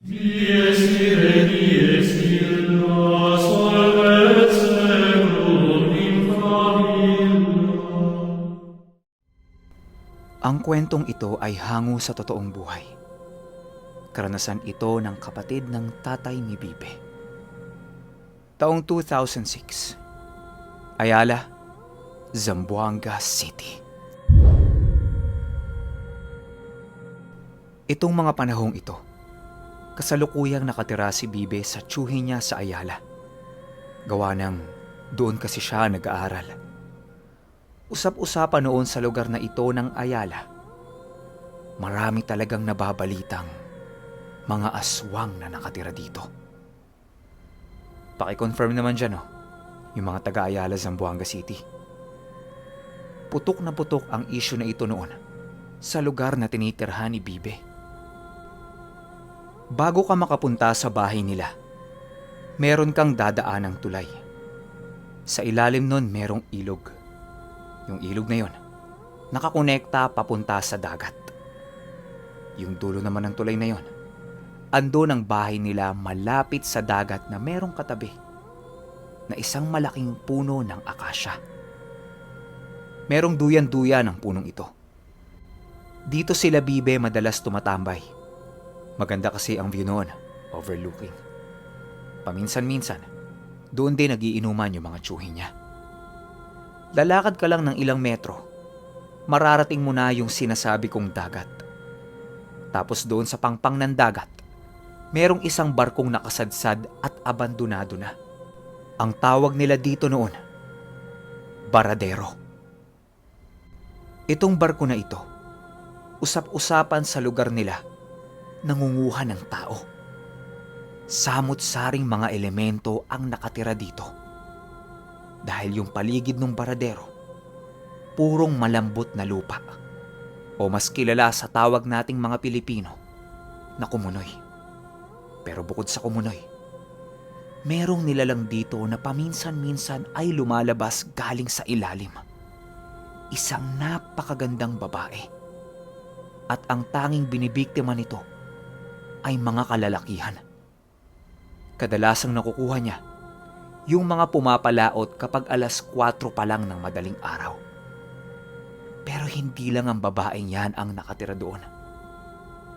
Dies ire, dies illa, solvet seculum in favilla. Ang kwentong ito ay hango sa totoong buhay. Karanasan ito ng kapatid ng tatay ni Bibe. Taong 2006, Ayala, Zamboanga City. Itong mga panahong ito, kasalukuyang nakatira si Bibe sa tiyuhin niya sa Ayala. Gawa ng doon kasi siya nag-aaral. Usap-usapan noon sa lugar na ito ng Ayala. Marami talagang nababalitang mga aswang na nakatira dito. Paki-confirm naman dyan, yung mga taga-Ayala, Zamboanga City. Putok na putok ang issue na ito noon sa lugar na tinitirhan ni Bibe. Bago ka makapunta sa bahay nila, meron kang dadaan ng tulay. Sa ilalim nun merong ilog. Yung ilog na yon, nakakonekta papunta sa dagat. Yung dulo naman ng tulay na yon, andun ang bahay nila malapit sa dagat na merong katabi na isang malaking puno ng akasya. Merong duyan-duyan ang punong ito. Dito sila Bibe madalas tumatambay. Maganda kasi ang view noon, overlooking. Paminsan-minsan, doon din nagiinuman yung mga tiyuhin niya. Lalakad ka lang ng ilang metro, mararating mo na yung sinasabi kong dagat. Tapos doon sa pangpang ng dagat, merong isang barkong nakasadsad at abandonado na. Ang tawag nila dito noon, Baradero. Itong barko na ito, usap-usapan sa lugar nila, nangunguha ng tao. Samot-saring mga elemento ang nakatira dito. Dahil yung paligid ng Baradero, purong malambot na lupa. O mas kilala sa tawag nating mga Pilipino na kumunoy. Pero bukod sa kumunoy, merong nilalang dito na paminsan-minsan ay lumalabas galing sa ilalim. Isang napakagandang babae. At ang tanging binibiktima nito ay mga kalalakihan. Kadalasang nakukuha niya yung mga pumapalaot kapag alas 4 pa lang ng madaling araw. Pero hindi lang ang babaeng yan ang nakatira doon.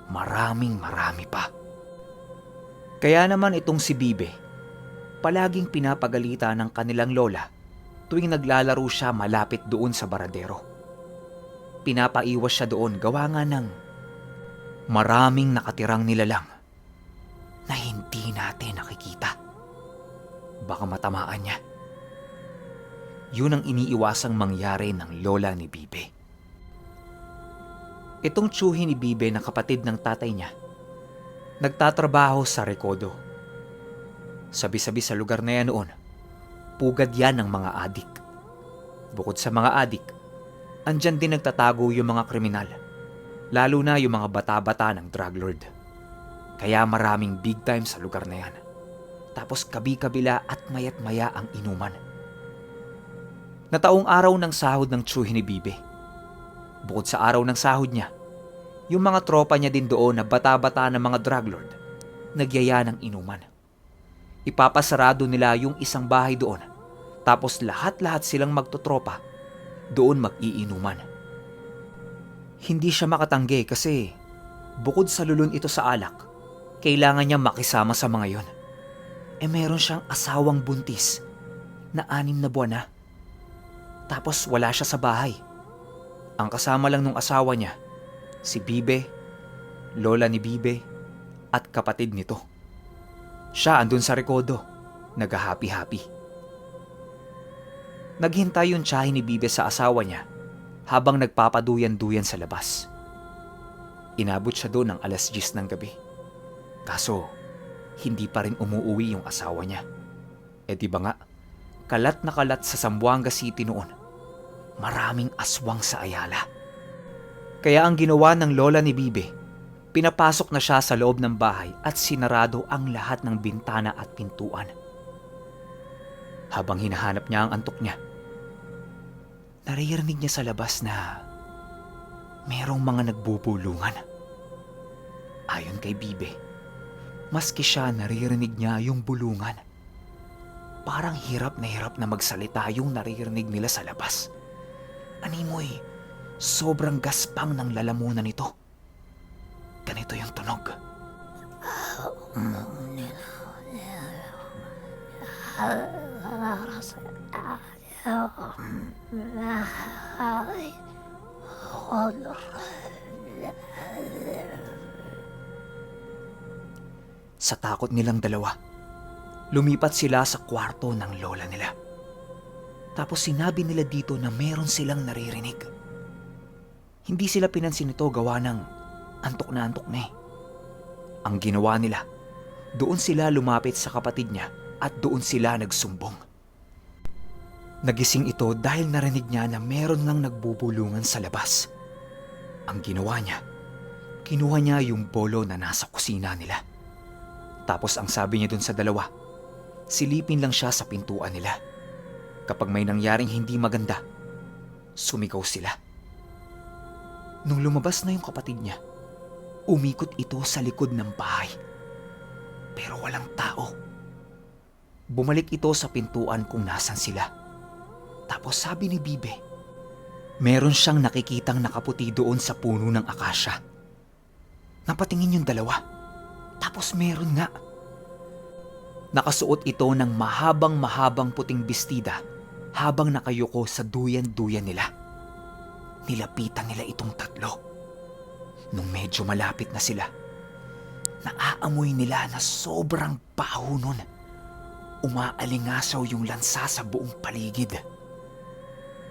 Marami pa. Kaya naman itong si Bibe, palaging pinapagalitan ng kanilang lola tuwing naglalaro siya malapit doon sa Baradero. Pinapaiwas siya doon gawa nga ng maraming nakatirang nilalang na hindi natin nakikita. Baka matamaan niya. Yun ang iniiwasang mangyari ng lola ni Bibe. Itong tiyuhin ni Bibe na kapatid ng tatay niya, nagtatrabaho sa Recodo. Sabi-sabi sa lugar na yan noon, pugad yan ng mga adik. Bukod sa mga adik, andyan din nagtatago yung mga kriminal. Lalo na yung mga bata-bata ng drug lord. Kaya maraming big time sa lugar na yan. Tapos kabi-kabila at mayat maya ang inuman. Nataong araw ng sahod ng tiyuhin ni Bibe. Bukod sa araw ng sahod niya, yung mga tropa niya din doon na bata-bata ng mga drug lord, nagyaya ng inuman. Ipapasarado nila yung isang bahay doon. Tapos lahat-lahat silang magtotropa, doon mag-iinuman. Hindi siya makatanggi kasi bukod sa lulun ito sa alak, kailangan niya makisama sa mga yon. Meron siyang asawang buntis na 6 na buwan na. Tapos wala siya sa bahay. Ang kasama lang nung asawa niya, si Bibe, lola ni Bibe, at kapatid nito. Siya andun sa Recodo, nag-happy-happy. Naghintay yung tiyahin ni Bibe sa asawa niya habang nagpapaduyan-duyan sa labas. Inabot siya doon ng alas 10 ng gabi. Kaso, hindi pa rin umuuwi yung asawa niya. Di ba nga, kalat na kalat sa Zamboanga City noon. Maraming aswang sa Ayala. Kaya ang ginawa ng lola ni Bibe, pinapasok na siya sa loob ng bahay at sinarado ang lahat ng bintana at pintuan. Habang hinahanap niya ang antok niya, naririnig niya sa labas na merong mga nagbubulungan. Ayon kay Bibe, Maski siya naririnig niya yung bulungan. Parang hirap na magsalita yung naririnig nila sa labas. Animoy, sobrang gaspang ng lalamunan nito. Ganito yung tunog. Sa takot nilang dalawa, lumipat sila sa kwarto ng lola nila. Tapos sinabi nila dito na meron silang naririnig. Hindi sila pinansin ito gawa ng antok na eh. Ang ginawa nila, doon sila lumapit sa kapatid niya at doon sila nagsumbong. Nagising ito dahil narinig niya na meron lang nagbubulungan sa labas. Ang ginawa niya, kinuha niya yung bolo na nasa kusina nila. Tapos ang sabi niya dun sa dalawa, silipin lang siya sa pintuan nila. Kapag may nangyaring hindi maganda, sumigaw sila. Nung lumabas na yung kapatid niya, umikot ito sa likod ng bahay. Pero walang tao. Bumalik ito sa pintuan kung nasan sila. Tapos sabi ni Bibe, meron siyang nakikitang nakaputi doon sa puno ng akasya. Napatingin yung dalawa. Tapos meron nga. Nakasuot ito ng mahabang puting bestida habang nakayuko sa duyan-duyan nila. Nilapitan nila itong tatlo. Nung medyo malapit na sila, naaamoy nila na sobrang baho nun. Umaalingasaw yung lansa sa buong paligid.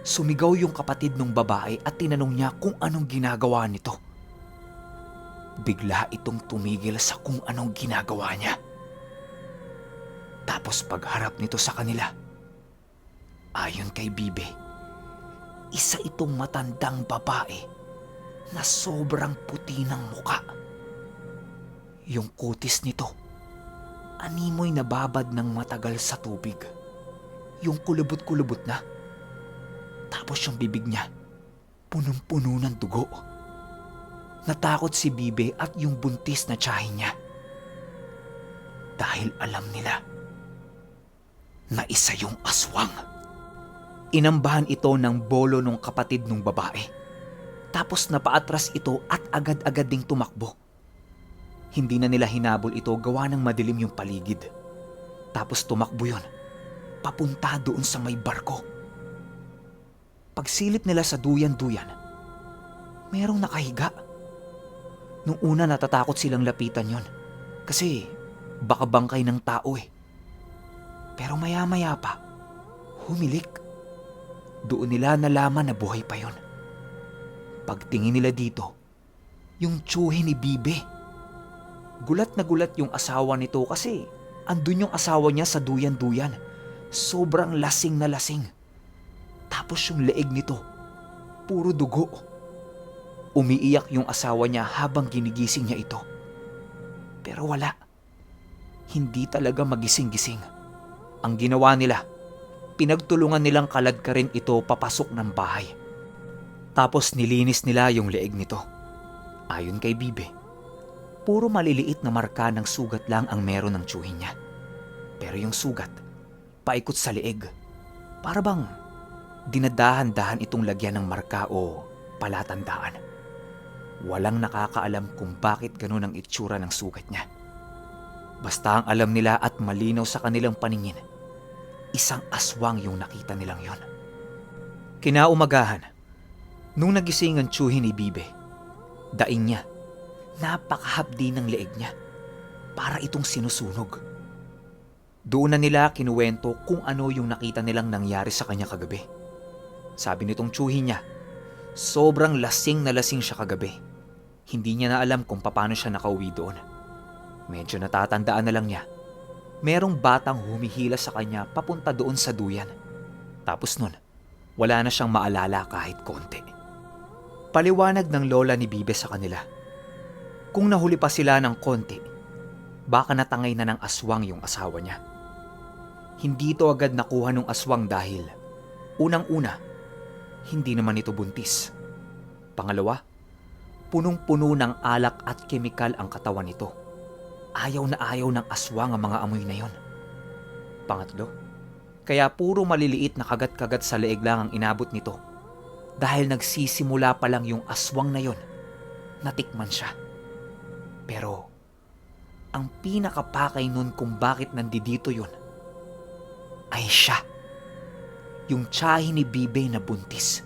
Sumigaw yung kapatid ng babae at tinanong niya kung anong ginagawa nito. Bigla itong tumigil sa kung anong ginagawa niya. Tapos pagharap nito sa kanila, ayon kay Bibe, isa itong matandang babae na sobrang puti ng muka. Yung kutis nito, animoy nababad ng matagal sa tubig. Yung kulubot-kulubot na. Tapos yung bibig niya, punong-puno ng dugo. Natakot si Bibe at yung buntis na tiyahin niya. Dahil alam nila na isa yung aswang. Inambahan ito ng bolo ng kapatid ng babae. Tapos napaatras ito at agad-agad ding tumakbo. Hindi na nila hinabol ito gawa ng madilim yung paligid. Tapos tumakbo yun, papunta doon sa may barko. Pagsilip nila sa duyan-duyan, merong nakahiga. Nung una natatakot silang lapitan yon kasi baka bangkay ng tao eh. Pero maya-maya pa, humilik. Doon nila nalaman na buhay pa yon. Pagtingin nila dito, yung tsuhe ni Bibe. Gulat na gulat yung asawa nito kasi andun yung asawa niya sa duyan-duyan. Sobrang lasing na lasing. Tapos yung leeg nito, puro dugo. Umiiyak yung asawa niya habang ginigising niya ito. Pero wala. Hindi talaga magising-gising. Ang ginawa nila, pinagtulungan nilang kaladkarin ito papasok ng bahay. Tapos nilinis nila yung leeg nito. Ayon kay Bibe, puro maliliit na marka ng sugat lang ang meron ng tsuhin niya. Pero yung sugat, paikot sa leeg. Para bang dinadahan-dahan itong lagyan ng marka o palatandaan. Walang nakakaalam kung bakit ganun ang itsura ng sugat niya. Basta ang alam nila at malinaw sa kanilang paningin, isang aswang yung nakita nilang yon. Kinaumagahan, nung nagising ang tsuhin ni Bibe, daing niya, napakahapdi ng leeg niya, para itong sinusunog. Doon na nila kinuwento kung ano yung nakita nilang nangyari sa kanya kagabi. Sabi nitong tsuhin niya, sobrang lasing na lasing siya kagabi. Hindi niya na alam kung paano siya nakauwi doon. Medyo natatandaan na lang niya, merong batang humihila sa kanya papunta doon sa duyan. Tapos nun, wala na siyang maalala kahit konti. Paliwanag ng lola ni Bibe sa kanila, kung nahuli pa sila ng konti, baka natangay na ng aswang yung asawa niya. Hindi ito agad nakuha ng aswang dahil, unang-una, hindi naman ito buntis. Pangalawa, punong-puno ng alak at kemikal ang katawan nito. ayaw na ayaw ng aswang ang mga amoy na yon. Pangatlo, kaya puro maliliit na kagat-kagat sa leeg lang ang inabot nito dahil nagsisimula pa lang yung aswang na yon, natikman siya. Pero ang pinakapakay nun kung bakit nandito yon ay siya, yung tiyahin ni Bibe na buntis.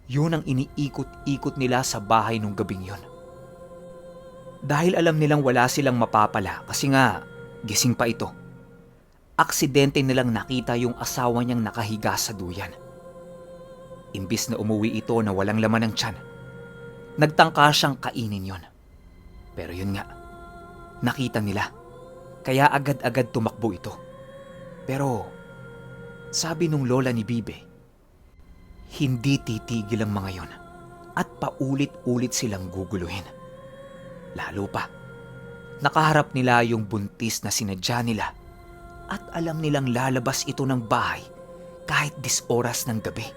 Yun ang iniikot-ikot nila sa bahay nung gabing yon. Dahil alam nilang wala silang mapapala kasi nga gising pa ito, aksidente nilang nakita yung asawa niyang nakahiga sa duyan. Imbis na umuwi ito na walang laman ng tiyan, nagtangka siyang kainin yon. Pero yun nga, nakita nila, kaya agad-agad tumakbo ito. Pero sabi nung lola ni Bibe, hindi titigil ang mga yon at paulit-ulit silang guguluhin. Lalo pa, nakaharap nila yung buntis na sinadya nila at alam nilang lalabas ito ng bahay kahit 10 oras ng gabi.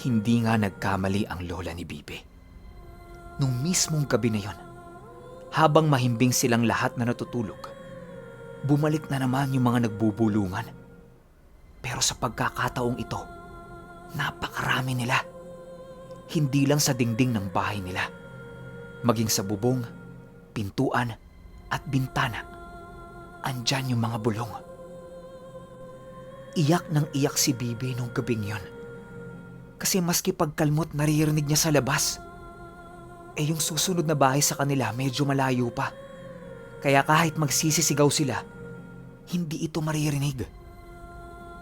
Hindi nga nagkamali ang lola ni Bibe. Nung mismong gabi na yon, habang mahimbing silang lahat na natutulog, bumalik na naman yung mga nagbubulungan. Pero sa pagkakataong ito, napakarami nila. Hindi lang sa dingding ng bahay nila, maging sa bubong, pintuan at bintana, andyan yung mga bulong. Iyak ng iyak si Bibi nung gabing yon. Kasi maski pagkalmot naririnig niya sa labas. Yung susunod na bahay sa kanila medyo malayo pa. Kaya kahit magsisisigaw sila, hindi ito maririnig.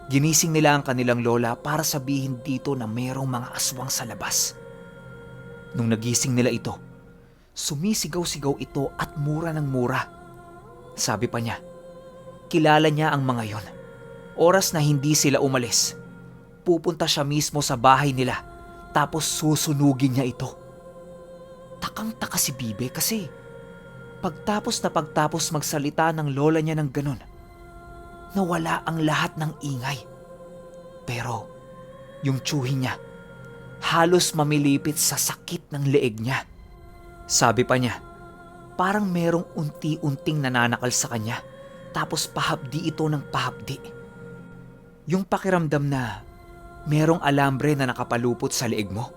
Ginising nila ang kanilang lola para sabihin dito na mayroong mga aswang sa labas. Nung nagising nila ito, sumisigaw-sigaw ito at mura ng mura. Sabi pa niya, kilala niya ang mga yon. Oras na hindi sila umalis, pupunta siya mismo sa bahay nila tapos susunugin niya ito. Takang-taka si Bibe kasi pagtapos magsalita ng lola niya ng ganon, nawala ang lahat ng ingay. Pero yung tsuhin niya halos mamilipit sa sakit ng leeg niya. Sabi pa niya, parang merong unti-unting nananakal sa kanya tapos pahapdi ito ng pahapdi. Yung pakiramdam na merong alambre na nakapalupot sa leeg mo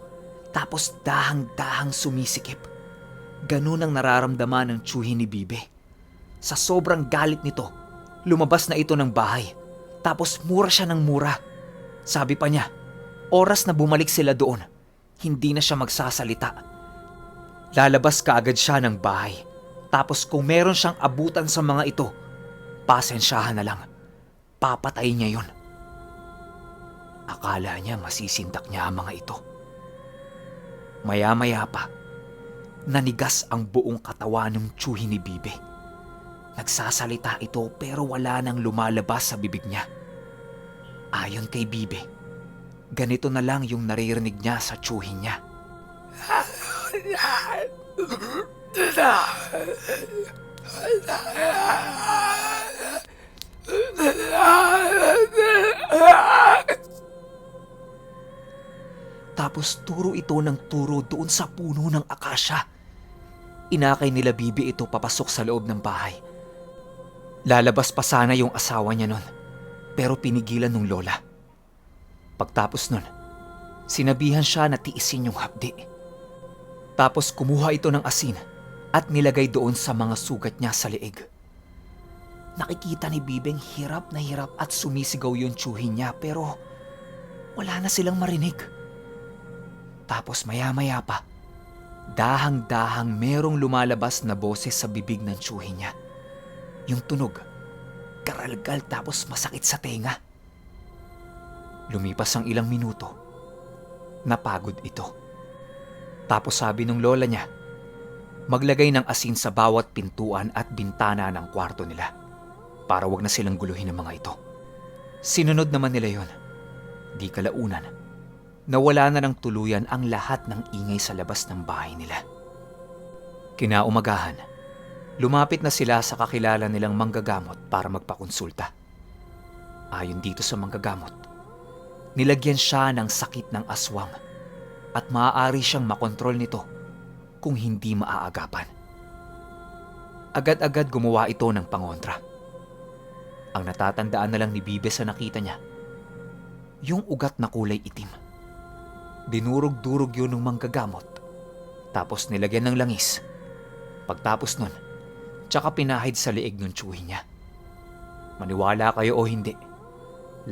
tapos dahang-dahang sumisikip. Ganun ang nararamdaman ng tsuhin ni Bibe. Sa sobrang galit nito, lumabas na ito ng bahay tapos mura siya ng mura. Sabi pa niya, oras na bumalik sila doon, hindi na siya magsasalita. Lalabas kaagad siya ng bahay. Tapos kung meron siyang abutan sa mga ito, pasensyahan na lang. Papatay niya yon. Akala niya masisindak niya ang mga ito. Maya-maya pa, nanigas ang buong katawan ng tsuhin ni Bibe. Nagsasalita ito pero wala nang lumalabas sa bibig niya. Ayon kay Bibe, ganito na lang yung naririnig niya sa tsuhin niya. Tapos turo ito ng turo doon sa puno ng akasya. Inakay nila Bibi ito papasok sa loob ng bahay. Lalabas pa sana yung asawa niya nun, pero pinigilan ng lola. Pagtapos nun, sinabihan siya na tiisin yung hapdi. Tapos kumuha ito ng asin at nilagay doon sa mga sugat niya sa leeg. Nakikita ni Bibeng hirap na hirap at sumisigaw yung tsuhin niya pero wala na silang marinig. Tapos maya-maya pa, dahang-dahang merong lumalabas na boses sa bibig ng tsuhin niya. Yung tunog, karalgal tapos masakit sa tenga. Lumipas ang ilang minuto, napagod ito. Tapos sabi ng lola niya, maglagay ng asin sa bawat pintuan at bintana ng kwarto nila para wag na silang guluhin ng mga ito. Sinunod naman nila yon. Di kalaunan, nawala na ng tuluyan ang lahat ng ingay sa labas ng bahay nila. Kinaumagahan, lumapit na sila sa kakilala nilang manggagamot para magpakonsulta. Ayon dito sa manggagamot, nilagyan siya ng sakit ng aswang at maaari siyang makontrol nito kung hindi maaagapan. Agad-agad gumawa ito ng pangontra. Ang natatandaan na lang ni Bibe sa nakita niya, yung ugat na kulay itim. Dinurog-durog yun ng manggagamot, tapos nilagyan ng langis. Pagtapos nun, tsaka pinahid sa leeg ng tiyuhin niya. Maniwala kayo o hindi,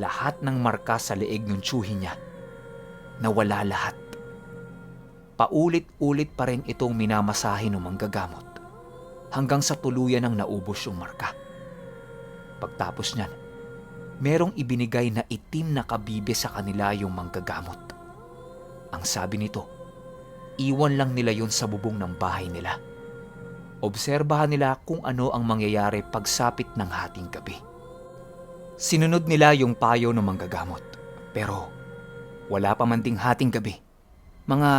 lahat ng marka sa leeg ng tiyuhin niya, nawala lahat. Paulit-ulit pa rin itong minamasahe ng manggagamot hanggang sa tuluyan ng naubos yung marka. Pagtapos niyan, merong ibinigay na itim na kabibe sa kanila yung manggagamot. Ang sabi nito, iwan lang nila yun sa bubong ng bahay nila. Obserbahan nila kung ano ang mangyayari pagsapit ng hating gabi. Sinunod nila yung payo ng manggagamot, pero wala pa man ding hating gabi. Mga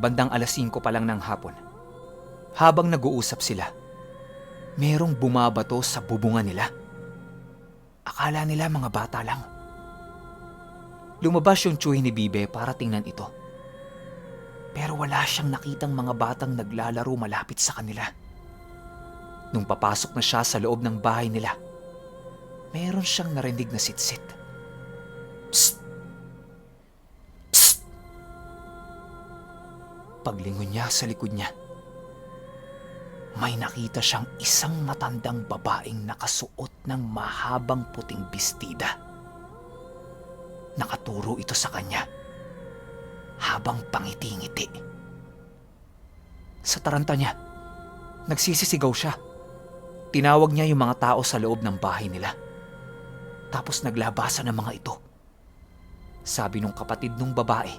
bandang 5:00 pa lang ng hapon. Habang nag-uusap sila, merong bumabato sa bubungan nila. Akala nila mga bata lang. Lumabas yung tiyuhin ni Bibe para tingnan ito. Pero wala siyang nakitang mga batang naglalaro malapit sa kanila. Nung papasok na siya sa loob ng bahay nila, meron siyang narinig na sitsit. Psst! Psst! Paglingon niya sa likod niya, may nakita siyang isang matandang babaeng nakasuot ng mahabang puting bestida. Nakaturo ito sa kanya habang pangiti-ngiti. Sa taranta niya, nagsisisigaw siya. Tinawag niya yung mga tao sa loob ng bahay nila. Tapos naglabasan ng mga ito. Sabi nung kapatid nung babae,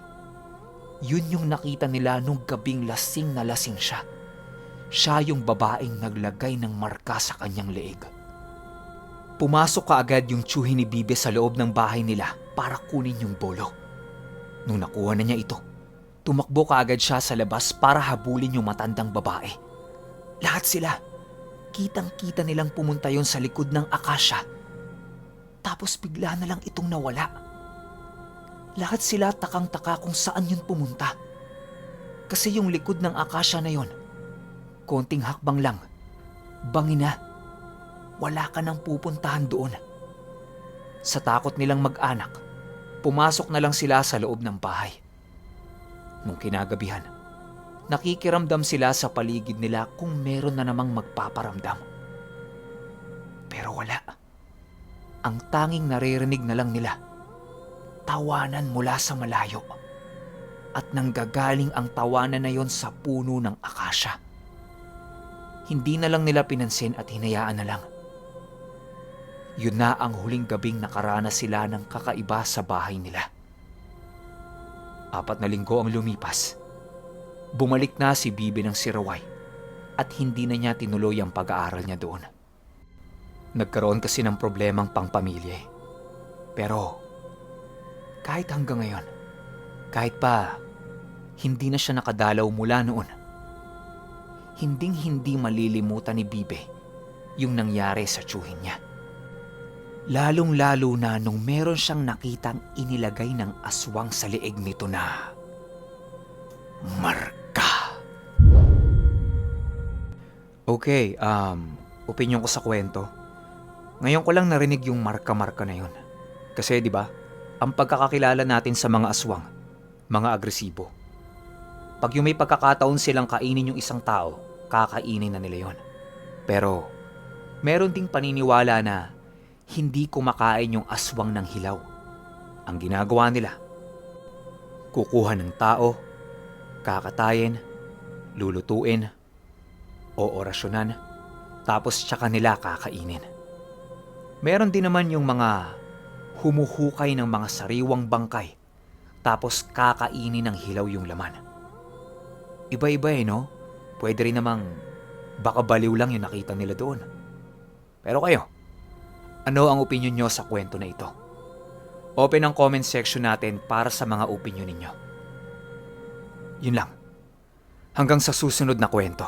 yun yung nakita nila nung gabing lasing na lasing siya. Siya yung babaeng naglagay ng marka sa kanyang leeg. Pumasok kaagad yung tiyuhin ni Bibe sa loob ng bahay nila para kunin yung bolo. Nung nakuha na niya ito, tumakbo kaagad siya sa labas para habulin yung matandang babae. Lahat sila, kitang-kita nilang pumunta yon sa likod ng akasya. Tapos bigla na lang itong nawala. Lahat sila takang-taka kung saan yun pumunta. Kasi yung likod ng akasya na yon, konting hakbang lang, bangin na. Wala ka nang pupuntahan doon. Sa takot nilang mag-anak, pumasok na lang sila sa loob ng bahay. Nung kinagabihan, nakikiramdam sila sa paligid nila kung meron na namang magpaparamdam. Pero wala. Ang tanging naririnig na lang nila, tawanan mula sa malayo. At nanggagaling ang tawanan na yon sa puno ng akasya. Hindi na lang nila pinansin at hinayaan na lang. Yun na ang huling gabing nakaranas sila ng kakaiba sa bahay nila. 4 na linggo ang lumipas. Bumalik na si Bibe ng Siraway at hindi na niya tinuloy ang pag-aaral niya doon. Nagkaroon kasi ng problemang pangpamilya. Pero kahit hanggang ngayon, kahit pa hindi na siya nakadalaw mula noon, hinding-hindi malilimutan ni Bibe yung nangyari sa tiyuhin niya. Lalong-lalo na nung meron siyang nakitang inilagay ng aswang sa leeg nito na marka. Okay, opinyon ko sa kwento. Ngayon ko lang narinig yung marka-marka na yun. Kasi 'di ba, ang pagkakakilala natin sa mga aswang, mga agresibo. Pag yung may pagkakataon silang kainin yung isang tao, kakainin na nila yon. Pero meron ding paniniwala na hindi kumakain yung aswang ng hilaw. Ang ginagawa nila, kukuha ng tao, kakatayin, lulutuin, o orasyonan, tapos tsaka nila kakainin. Meron din naman yung mga humuhukay ng mga sariwang bangkay, tapos kakainin ng hilaw yung laman. Iba-iba no? Pwede rin namang baka baliw lang yung nakita nila doon. Pero kayo, ano ang opinion nyo sa kwento na ito? Open ang comment section natin para sa mga opinion ninyo. Yun lang. Hanggang sa susunod na kwento.